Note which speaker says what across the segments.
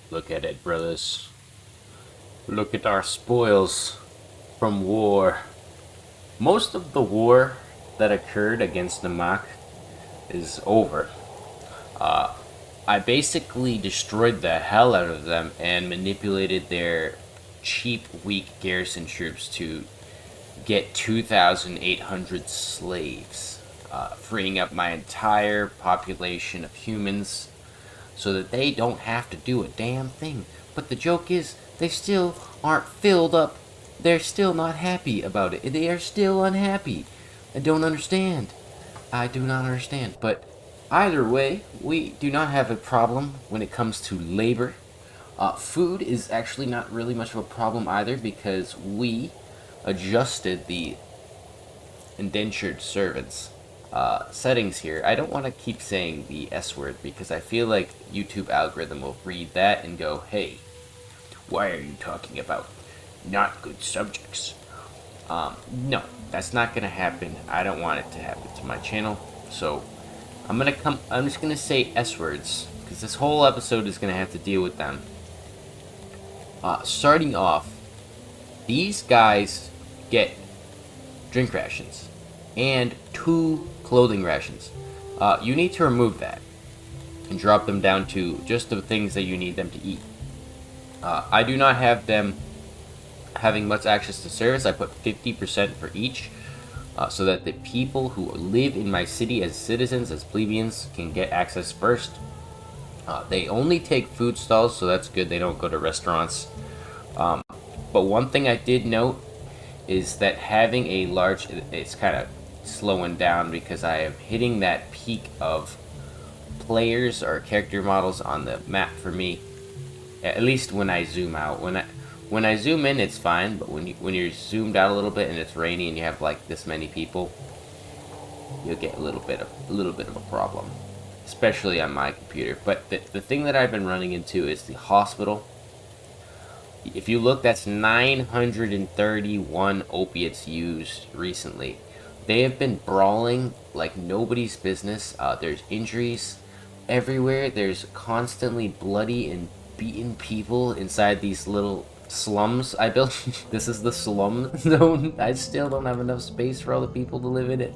Speaker 1: Look at it, brothers. Look at our spoils from war. Most of the war that occurred against Namak is over. I basically destroyed the hell out of them and manipulated their cheap, weak garrison troops to get 2,800 slaves, freeing up my entire population of humans so that they don't have to do a damn thing. But the joke is, they still aren't filled up. They're still not happy about it. They are still unhappy. I don't understand. I do not understand. But either way, we do not have a problem when it comes to labor. Food is actually not really much of a problem either because we adjusted the indentured servants settings here. I don't want to keep saying the S word because I feel like YouTube algorithm will read that and go, hey, why are you talking about not good subjects? No, that's not gonna happen. I don't want it to happen to my channel. So I'm just gonna say S words because this whole episode is gonna have to deal with them. Starting off, these guys get drink rations and 2 clothing rations. You need to remove that and drop them down to just the things that you need them to eat. I do not have them having much access to service. I put 50% for each, so that the people who live in my city as citizens, as plebeians, can get access first. They only take food stalls, so that's good. They don't go to restaurants. But one thing I did note is that having a large, it's kind of slowing down because I am hitting that peak of players or character models on the map for me. At least when I zoom out. When I zoom in, it's fine, but when you're zoomed out a little bit and it's rainy and you have like this many people, you'll get a little bit of a problem, especially on my computer. But the thing that I've been running into is the hospital. If you look, that's 931 opiates used recently. They have been brawling like nobody's business. There's injuries everywhere. There's constantly bloody and beaten people inside these little slums I built. This is the slum zone. I still don't have enough space for all the people to live in it.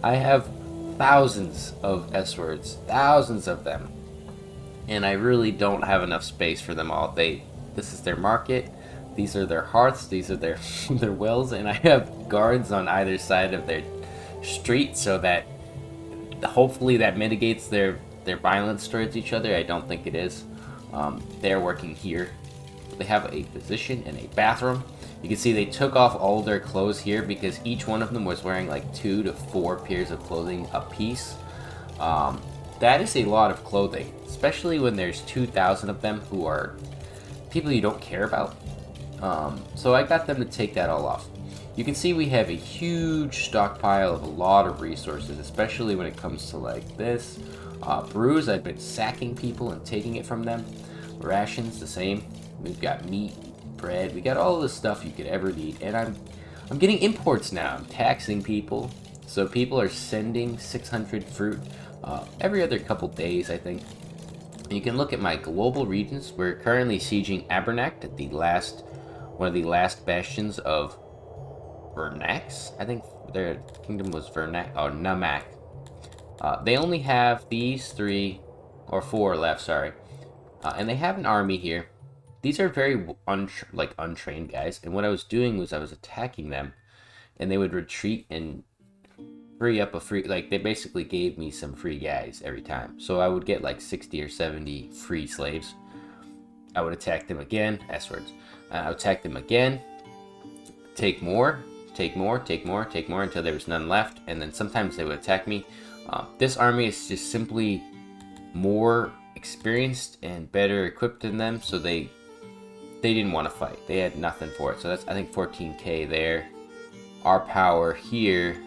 Speaker 1: I have thousands of S words, thousands of them, and I really don't have enough space for them all. This is their market. These are their hearths. These are their their wells, and I have guards on either side of their street so that hopefully that mitigates their violence towards each other. I don't think it is. They're working here. They have a physician and a bathroom. You can see they took off all their clothes here because each one of them was wearing like 2 to 4 pairs of clothing a piece. That is a lot of clothing, especially when there's 2,000 of them who are people you don't care about. So I got them to take that all off. You can see we have a huge stockpile of a lot of resources, especially when it comes to like this. Brews, I've been sacking people and taking it from them. Rations, the same. We've got meat, bread, we got all the stuff you could ever need. And I'm getting imports now. I'm taxing people. So people are sending 600 fruit every other couple days, I think. And you can look at my global regions. We're currently sieging Abernac, at one of the last bastions of Vernax. I think their kingdom was Namak. They only have these 3 or 4 left, sorry. And they have an army here. These are very untrained guys, and what I was doing was I was attacking them, and they would retreat and free up they basically gave me some free guys every time. So I would get like 60 or 70 free slaves. I would attack them again. S words. I would attack them again. Take more, take more, take more, take more until there was none left, and then sometimes they would attack me. This army is just simply more experienced and better equipped than them, so they didn't want to fight. They had nothing for it. So that's, I think, 14k there. Our power here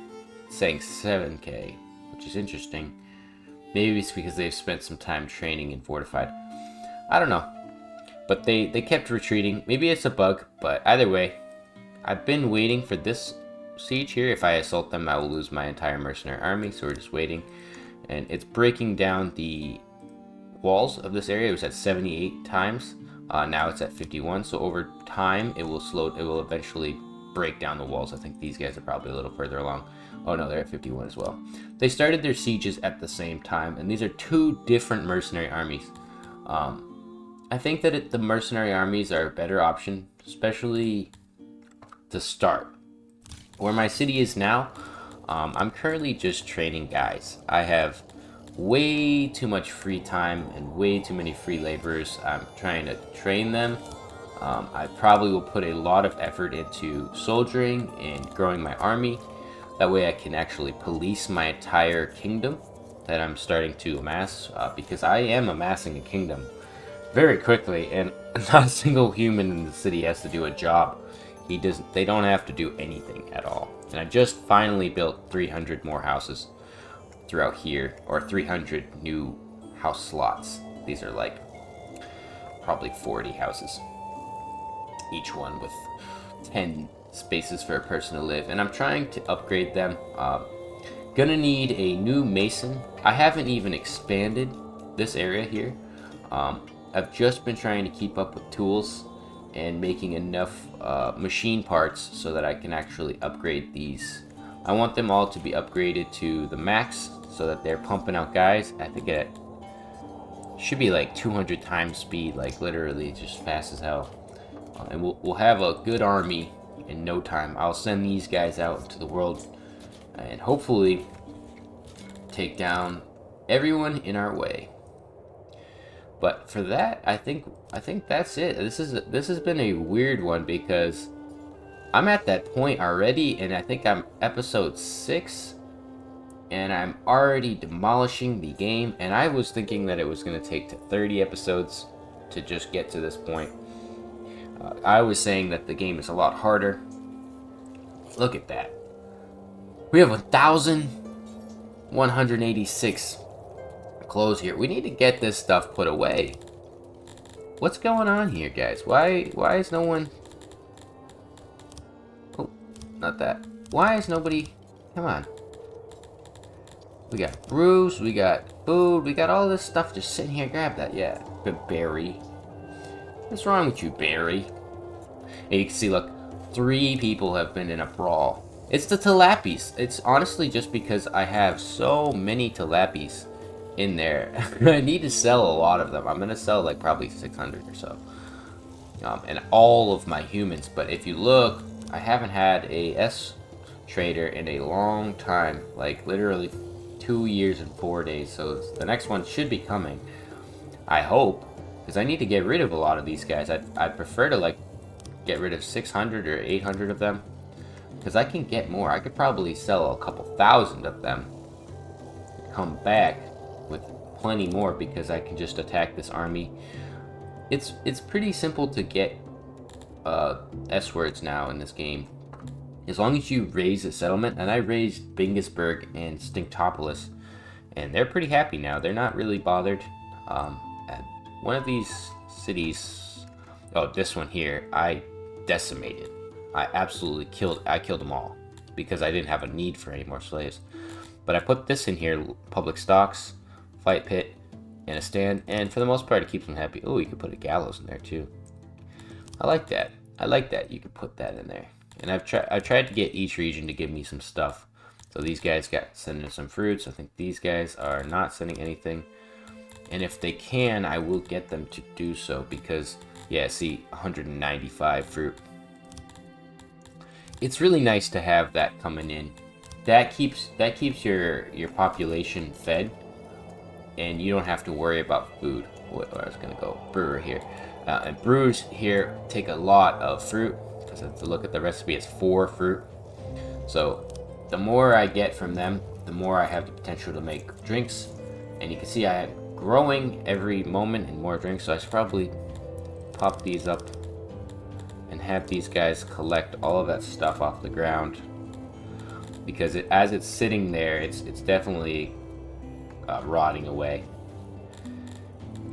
Speaker 1: saying 7k, which is interesting. Maybe it's because they've spent some time training and fortified. I don't know. But they kept retreating. Maybe it's a bug, but either way, I've been waiting for this siege here. If I assault them, I will lose my entire mercenary army, so we're just waiting. And it's breaking down the walls of this area. It was at 78 times. Now it's at 51, so over time it will eventually break down the walls. I think these guys are probably a little further along. Oh no, they're at 51 as well. They started their sieges at the same time, and these are two different mercenary armies. I think that the mercenary armies are a better option, especially to start. Where my city is now, I'm currently just training guys. I have way too much free time and way too many free laborers. I'm trying to train them. I probably will put a lot of effort into soldiering and growing my army. That way I can actually police my entire kingdom that I'm starting to amass, because I am amassing a kingdom very quickly, and not a single human in the city has to do a job. They don't have to do anything at all. And I just finally built 300 more houses throughout here, or 300 new house slots. These are like probably 40 houses, each one with 10 spaces for a person to live, and I'm trying to upgrade them. Gonna need a new mason. I haven't even expanded this area here. I've just been trying to keep up with tools and making enough machine parts so that I can actually upgrade these. I want them all to be upgraded to the max so that they're pumping out guys. I think it should be like 200 times speed, like literally just fast as hell. And we'll have a good army in no time. I'll send these guys out into the world and hopefully take down everyone in our way. But for that, I think that's it. This has been a weird one because I'm at that point already, and I think I'm episode 6, and I'm already demolishing the game. And I was thinking that it was going to take to 30 episodes to just get to this point. I was saying that the game is a lot harder. Look at that. We have 1,186 clothes here. We need to get this stuff put away. What's going on here, guys? Why is no one... Oh, not that. Why is nobody... Come on. We got brews, we got food, we got all this stuff just sitting here. Grab that. Yeah, good Barry. What's wrong with you, Barry? And you can see, look, 3 people have been in a brawl. It's the tilappies. It's honestly just because I have so many tilappies in there. I need to sell a lot of them. I'm gonna sell like probably 600 or so. And all of my humans. But if you look, I haven't had a S trader in a long time. Like literally 2 years and 4 days. So the next one should be coming. I hope. Because I need to get rid of a lot of these guys. I'd prefer to like get rid of 600 or 800 of them. Because I can get more. I could probably sell a couple thousand of them. Come back with plenty more because I can just attack this army. It's pretty simple to get S words now in this game. As long as you raise a settlement, and I raised Bingusburg and Stinktopolis, and they're pretty happy now. They're not really bothered. One of these cities, oh, this one here, I decimated. I absolutely killed them all because I didn't have a need for any more slaves. But I put this in here, public stocks, fight pit, and a stand, and for the most part it keeps them happy. Oh, you could put a gallows in there too. I like that. I like that you could put that in there. And I've tried to get each region to give me some stuff. So these guys got sending some fruits. I think these guys are not sending anything. And if they can, I will get them to do so because, yeah, see, 195 fruit. It's really nice to have that coming in. That keeps your population fed, and you don't have to worry about food. where I was gonna go, brewer here. And brewers here take a lot of fruit, because if you look at the recipe, it's 4 fruit. So the more I get from them, the more I have the potential to make drinks. And you can see I am growing every moment and more drinks, so I should probably pop these up and have these guys collect all of that stuff off the ground. Because as it's sitting there, it's definitely rotting away.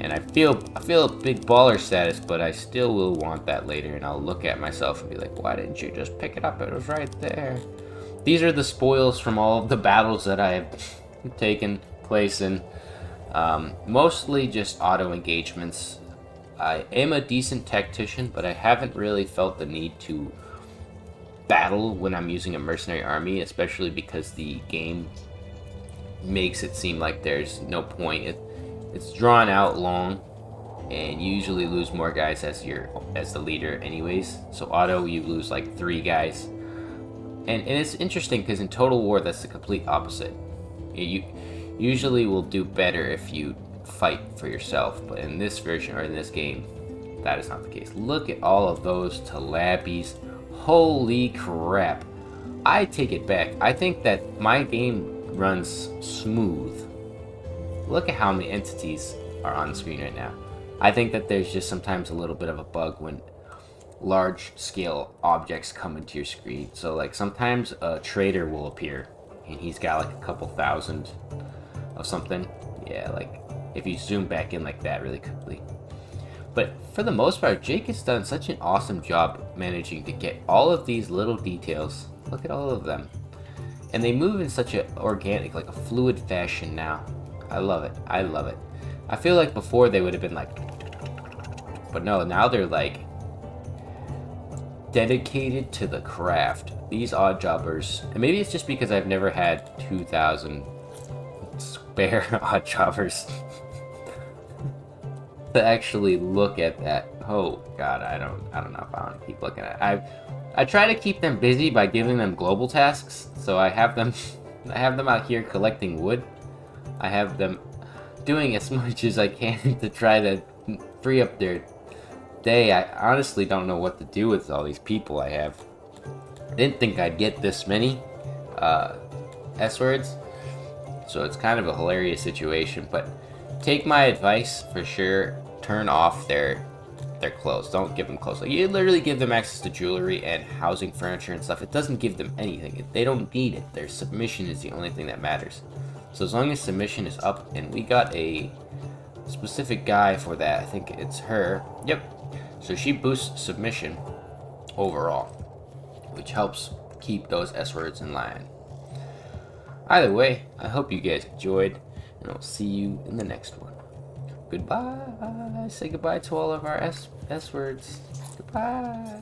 Speaker 1: And I feel a big baller status, but I still will want that later, and I'll look at myself and be like, why didn't you just pick it up? It was right there. These are the spoils from all of the battles that I have taken place in. Mostly just auto engagements. I am a decent tactician, but I haven't really felt the need to battle when I'm using a mercenary army, especially because the game makes it seem like there's no point. It's drawn out long, and you usually lose more guys as the leader anyways. So auto, you lose like 3 guys. And it's interesting because in Total War, that's the complete opposite. You usually will do better if you fight for yourself, but in this version, or in this game, that is not the case. Look at all of those Talabis. Holy crap. I take it back. I think that my game runs smooth. Look at how many entities are on the screen right now. I think that there's just sometimes a little bit of a bug when large scale objects come into your screen. So like sometimes a trader will appear and he's got like a couple thousand of something. Yeah, like if you zoom back in like that really quickly. But for the most part, Jake has done such an awesome job managing to get all of these little details. Look at all of them. And they move in such an organic, like a fluid fashion now. I love it. I love it. I feel like before they would have been like, but no, now they're like dedicated to the craft. These odd jobbers, and maybe it's just because I've never had 2,000 spare odd jobbers to actually look at that. Oh god, I don't know if I want to keep looking at it. I try to keep them busy by giving them global tasks. So I have them out here collecting wood. I have them doing as much as I can to try to free up their day. I honestly don't know what to do with all these people I have. I didn't think I'd get this many S-words, so it's kind of a hilarious situation. But take my advice for sure. Turn off their clothes. Don't give them clothes. Like, you literally give them access to jewelry and housing, furniture, and stuff. It doesn't give them anything. They don't need it. Their submission is the only thing that matters. So as long as submission is up, and we got a specific guy for that. I think it's her. Yep. So she boosts submission overall, which helps keep those S-words in line. Either way, I hope you guys enjoyed, and I'll see you in the next one. Goodbye. Say goodbye to all of our S-words. Goodbye.